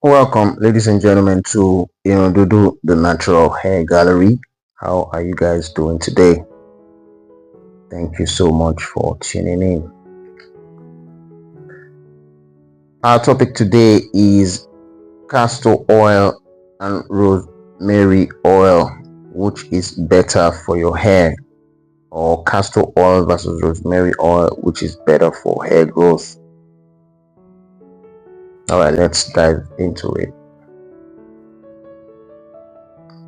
Welcome, ladies and gentlemen, to Dudu, the Natural Hair Gallery. How are you guys doing today? Thank you so much for tuning in. Our topic today is castor oil and rosemary oil, which is better for your hair, or castor oil versus rosemary oil, which is better for hair growth. All right, let's dive into it.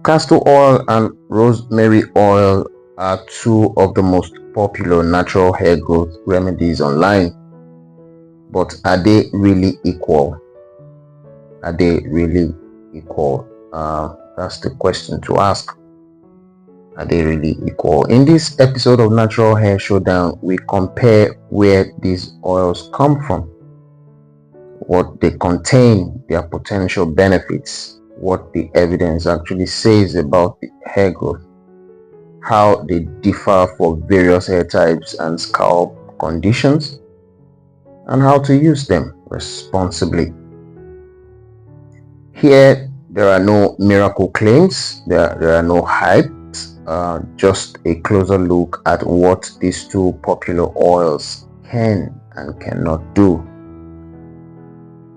Castor oil and rosemary oil are two of the most popular natural hair growth remedies online. But are they really equal? Are they really equal? That's the question to ask. Are they really equal? In this episode of Natural Hair Showdown, we compare where these oils come from, what they contain, their potential benefits, what the evidence actually says about the hair growth, how they differ for various hair types and scalp conditions, and how to use them responsibly. Here, there are no miracle claims, there are no hypes, just a closer look at what these two popular oils can and cannot do.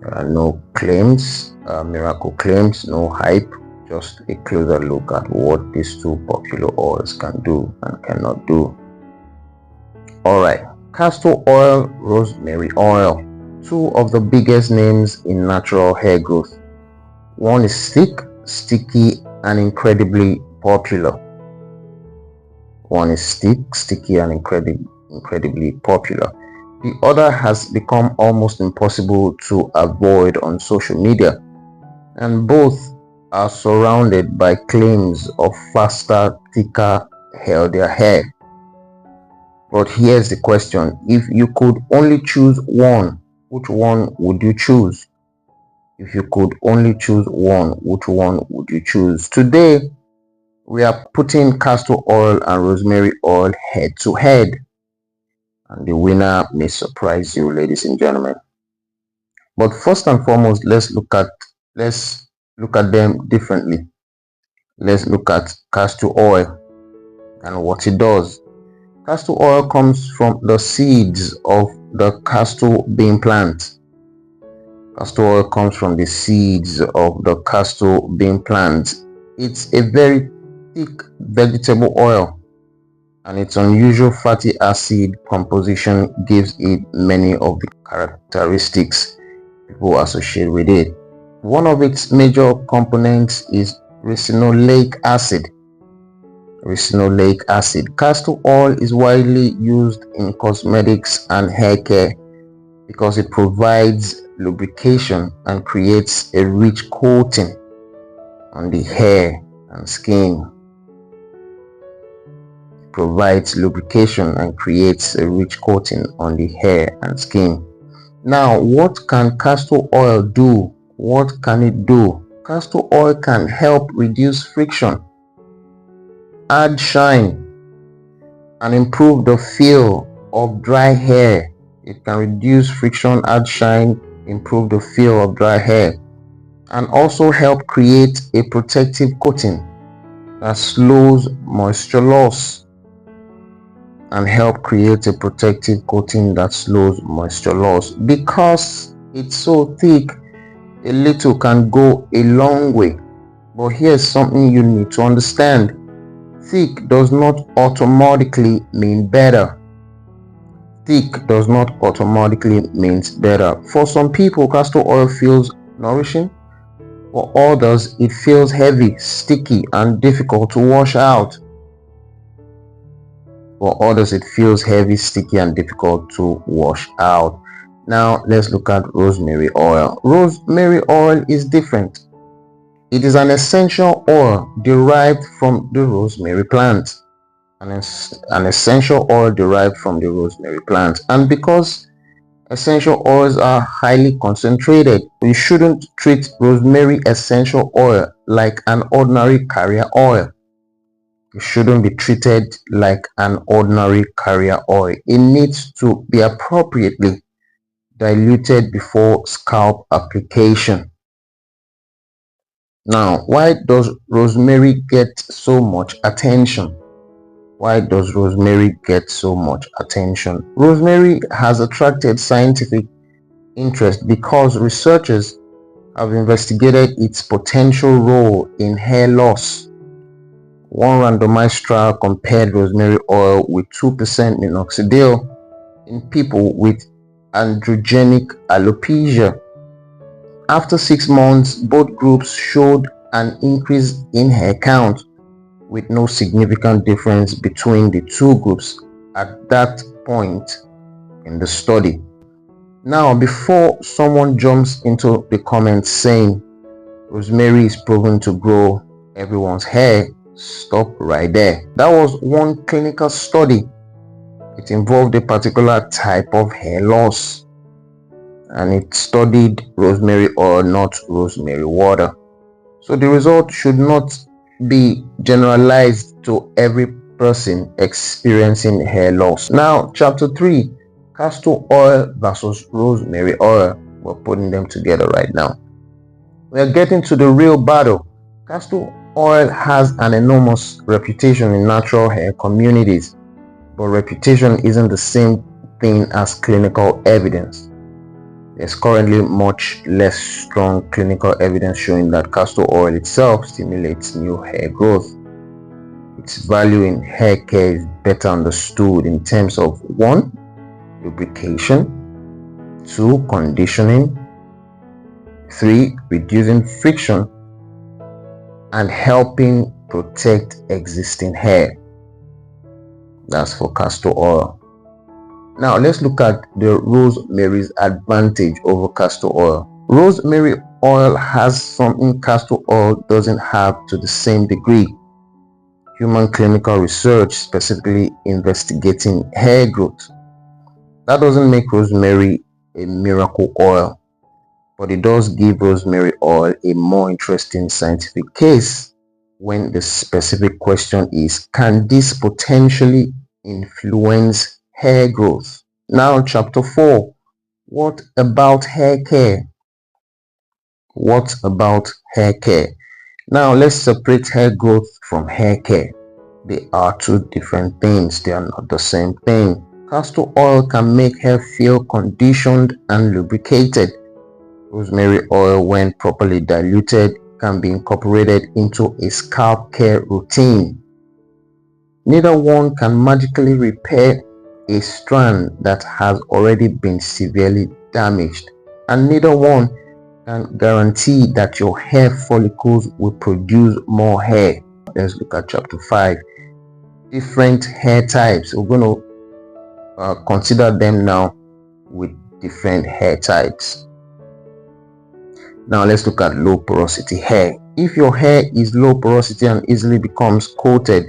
There are no claims, miracle claims, no hype, just a closer look at what these two popular oils can do and cannot do. Alright, castor oil, rosemary oil, two of the biggest names in natural hair growth. One is thick, sticky, and incredibly popular. One is thick, sticky, and incredibly popular. The other has become almost impossible to avoid on social media, and both are surrounded by claims of faster, thicker, healthier hair. But here's the question: if you could only choose one, which one would you choose? If you could only choose one, which one would you choose? Today, we are putting castor oil and rosemary oil head to head. And the winner may surprise you, ladies and gentlemen. But first and foremost, let's look at them differently. Let's look at castor oil and what it does. Castor oil comes from the seeds of the castor bean plant. Castor oil comes from the seeds of the castor bean plant. It's a very thick vegetable oil, and its unusual fatty acid composition gives it many of the characteristics people associate with it. One of its major components is ricinoleic acid. Ricinoleic acid. Castor oil is widely used in cosmetics and hair care because it provides lubrication and creates a rich coating on the hair and skin. It provides lubrication and creates a rich coating on the hair and skin. Now, what can castor oil do? What can it do? Castor oil can help reduce friction, add shine, and improve the feel of dry hair. It can reduce friction, add shine, improve the feel of dry hair, and also help create a protective coating that slows moisture loss. Because it's so thick, a little can go a long way. But here's something you need to understand: thick does not automatically mean better. Thick does not automatically mean better. For some people, castor oil feels nourishing. For others, it feels heavy, sticky, and difficult to wash out. Now, let's look at rosemary oil. Rosemary oil is different. It is an essential oil derived from the rosemary plant. An essential oil derived from the rosemary plant. And because essential oils are highly concentrated, you shouldn't treat rosemary essential oil like an ordinary carrier oil. It shouldn't be treated like an ordinary carrier oil. It needs to be appropriately diluted before scalp application. Now, why does rosemary get so much attention? Why does rosemary get so much attention? Rosemary has attracted scientific interest because researchers have investigated its potential role in hair loss. One randomized trial compared rosemary oil with 2% minoxidil in people with androgenic alopecia. After 6 months, both groups showed an increase in hair count, with no significant difference between the two groups at that point in the study. Now, before someone jumps into the comments saying rosemary is proven to grow everyone's hair, stop right there. That was one clinical study. It involved a particular type of hair loss, and it studied rosemary oil, not rosemary water. So the result should not be generalized to every person experiencing hair loss. Now, chapter 3, castor oil versus rosemary oil. We're putting them together right now. We're getting to the real battle. Castor oil has an enormous reputation in natural hair communities, but reputation isn't the same thing as clinical evidence. There's currently much less strong clinical evidence showing that castor oil itself stimulates new hair growth. Its value in hair care is better understood in terms of 1. Lubrication, 2. Conditioning, 3. Reducing friction, and helping protect existing hair. That's for castor oil. Now let's look at the rosemary's advantage over castor oil. Rosemary oil has something castor oil doesn't have to the same degree. Human clinical research specifically investigating hair growth. That doesn't make rosemary a miracle oil, but it does give rosemary oil a more interesting scientific case when the specific question is, can this potentially influence hair growth? Now, chapter 4, what about hair care? What about hair care? Now, let's separate hair growth from hair care. They are two different things. They are not the same thing. Castor oil can make hair feel conditioned and lubricated. Rosemary oil, when properly diluted, can be incorporated into a scalp care routine. Neither one can magically repair a strand that has already been severely damaged, and neither one can guarantee that your hair follicles will produce more hair. Let's look at chapter 5. Different hair types. We're going to consider them now with different hair types. Now let's look at low porosity hair. If your hair is low porosity and easily becomes coated,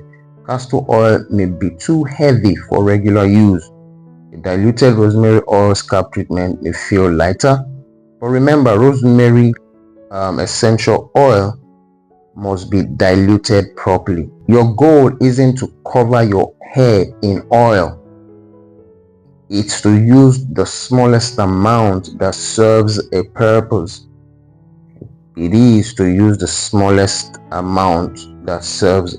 castor oil may be too heavy for regular use. A diluted rosemary oil scalp treatment may feel lighter, but remember, rosemary essential oil must be diluted properly. Your goal isn't to cover your hair in oil. It's to use the smallest amount that serves a purpose. It is to use the smallest amount that serves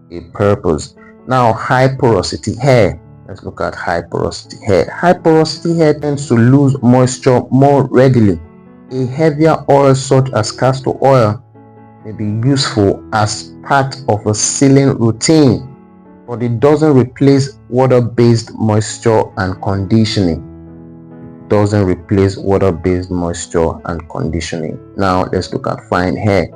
a purpose. Now, high porosity hair. Let's look at high porosity hair. High porosity hair tends to lose moisture more readily. A heavier oil such as castor oil may be useful as part of a sealing routine, but it doesn't replace water-based moisture and conditioning. Doesn't replace water-based moisture and conditioning. Now let's look at fine hair.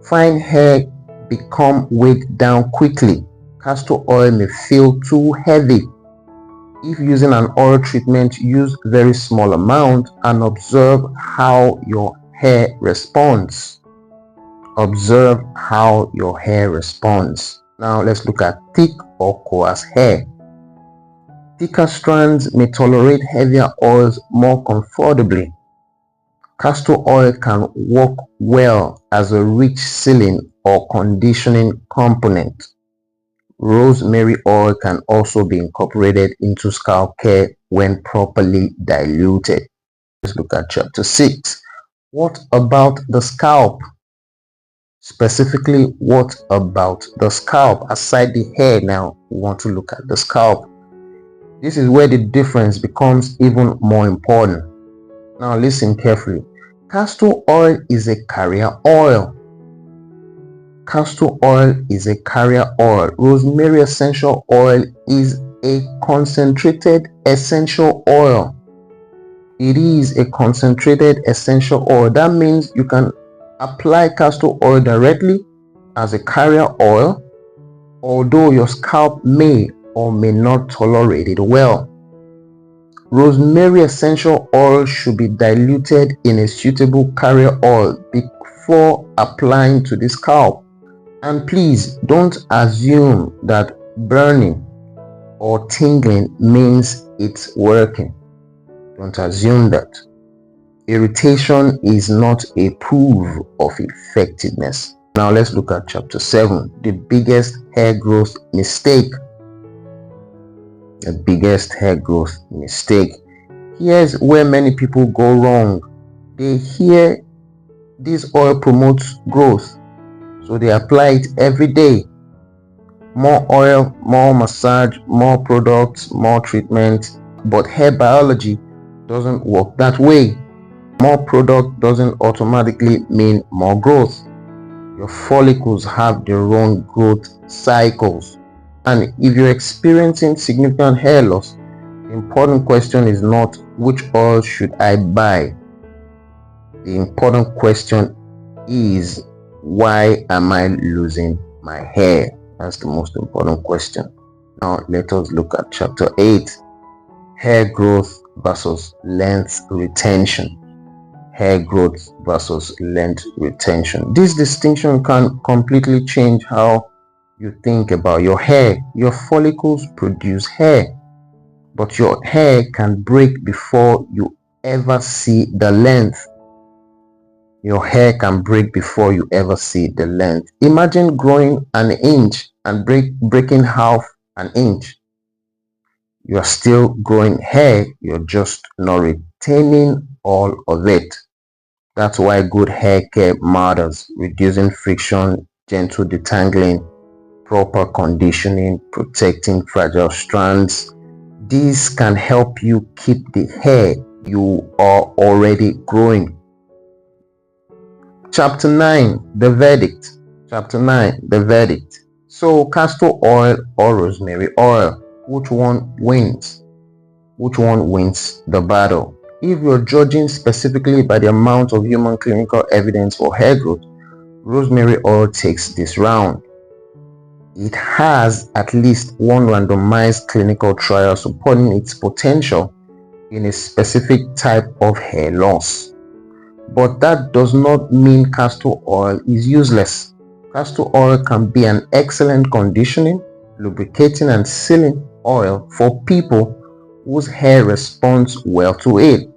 Fine hair become weighed down quickly. Castor oil may feel too heavy. If using an oil treatment, use very small amount and observe how your hair responds. Observe how your hair responds. Now let's look at thick or coarse hair. Thicker strands may tolerate heavier oils more comfortably. Castor oil can work well as a rich sealing or conditioning component. Rosemary oil can also be incorporated into scalp care when properly diluted. Let's look at chapter 6. What about the scalp? Specifically, what about the scalp? Aside the hair, now we want to look at the scalp. This is where the difference becomes even more important. Now listen carefully. Castor oil is a carrier oil. Castor oil is a carrier oil. Rosemary essential oil is a concentrated essential oil. It is a concentrated essential oil. That means you can apply castor oil directly as a carrier oil, although your scalp may or may not tolerate it well. Rosemary essential oil should be diluted in a suitable carrier oil before applying to the scalp. And please don't assume that burning or tingling means it's working. Don't assume that. Irritation is not a proof of effectiveness. Now let's look at chapter 7, the biggest hair growth mistake. The biggest hair growth mistake. Here's where many people go wrong. They hear this oil promotes growth, so they apply it every day. More oil, more massage, more products, more treatment. But hair biology doesn't work that way. More product doesn't automatically mean more growth. Your follicles have their own growth cycles. And if you're experiencing significant hair loss, the important question is not which oil should I buy. The important question is, why am I losing my hair? That's the most important question. Now let us look at chapter 8, hair growth versus length retention. Hair growth versus length retention. This distinction can completely change how you think about your hair. Your follicles produce hair, but your hair can break before you ever see the length. Your hair can break before you ever see the length. Imagine growing an inch and breaking half an inch. You are still growing hair, you're just not retaining all of it. That's why good hair care matters. Reducing friction, gentle detangling, proper conditioning, protecting fragile strands. These can help you keep the hair you are already growing. Chapter 9, the verdict. Chapter 9, the verdict. So, castor oil or rosemary oil, which one wins? Which one wins the battle? If you're judging specifically by the amount of human clinical evidence for hair growth, rosemary oil takes this round. It has at least one randomized clinical trial supporting its potential in a specific type of hair loss. But that does not mean castor oil is useless. Castor oil can be an excellent conditioning, lubricating and sealing oil for people whose hair responds well to it.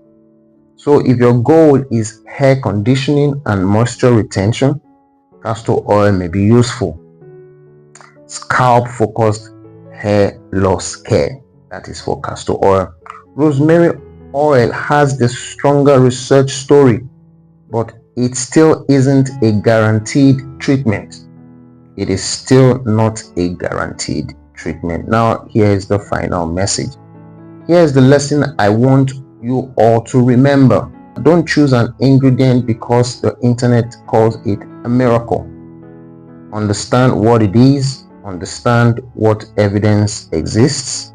So if your goal is hair conditioning and moisture retention, castor oil may be useful. Scalp focused hair loss care, that is for castor oil. Rosemary oil has the stronger research story, but it still isn't a guaranteed treatment. It is still not a guaranteed treatment. Now here is the final message. Here is the lesson I want you all to remember. Don't choose an ingredient because the internet calls it a miracle. Understand what it is, understand what evidence exists,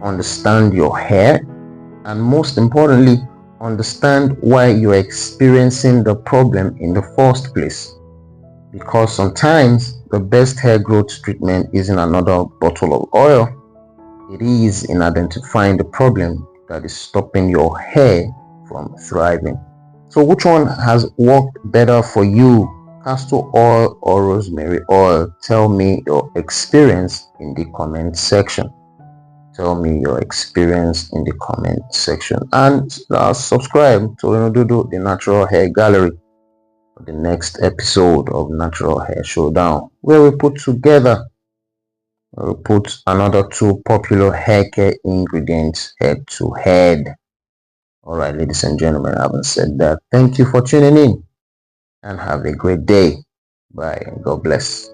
understand your hair, and most importantly, understand why you're experiencing the problem in the first place. Because sometimes the best hair growth treatment isn't another bottle of oil. It is in identifying the problem that is stopping your hair from thriving. So which one has worked better for you, castor oil or rosemary oil? Tell me your experience in the comment section. Tell me your experience in the comment section, and subscribe to the Natural Hair Gallery for the next episode of Natural Hair Showdown, where we put another 2 popular hair care ingredients head to head. All right, ladies and gentlemen, I haven't said that. Thank you for tuning in and have a great day. Bye. God bless.